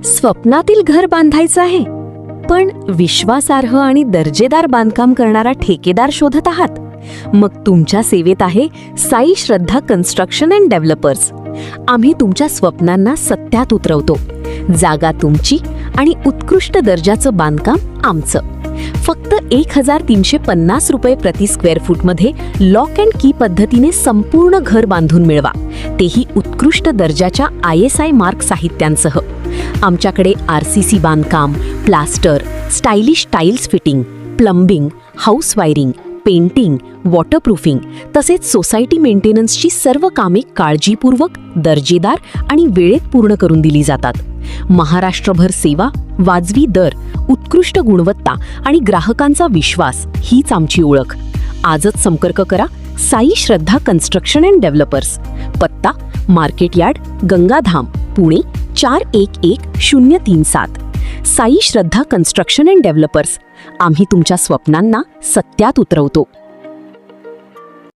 स्वप्नातील घर बांधायचं आहे, पण विश्वासार्ह आणि दर्जेदार बांधकाम करणारा ठेकेदार शोधत आहात? मग तुमच्या सेवेत आहे साई श्रद्धा कन्स्ट्रक्शन अँड डेव्हलपर्स. आम्ही तुमच्या स्वप्नांना सत्यात उतरवतो. जागा तुमची आणि उत्कृष्ट दर्जाचं बांधकाम आमचं. फक्त 1350 रुपये प्रति स्क्वेअर फूटमध्ये लॉक अँड की पद्धतीने संपूर्ण घर बांधून मिळवा, तेही उत्कृष्ट दर्जाच्या ISI मार्क साहित्यांसह. आमच्याकडे RCC बांधकाम, plaster, stylish tiles fitting, plumbing, house wiring, painting, waterproofing तसेच सोसायटी मेंटेनन्सची सर्व कामे काळजीपूर्वक, दर्जेदार आणि वेळेत पूर्ण करून दिली जातात. महाराष्ट्रभर सेवा, वाजवी दर, उत्कृष्ट गुणवत्ता आणि ग्राहकांचा विश्वास हीच आमची ओळख. आजच संपर्क करा साई श्रद्धा कन्स्ट्रक्शन अँड डेव्हलपर्स. पत्ता market yard, Gangadham, Pune 411037. Sai Shraddha construction and developers. आम्ही तुमच्या स्वप्नांना सत्यात उतरवतो.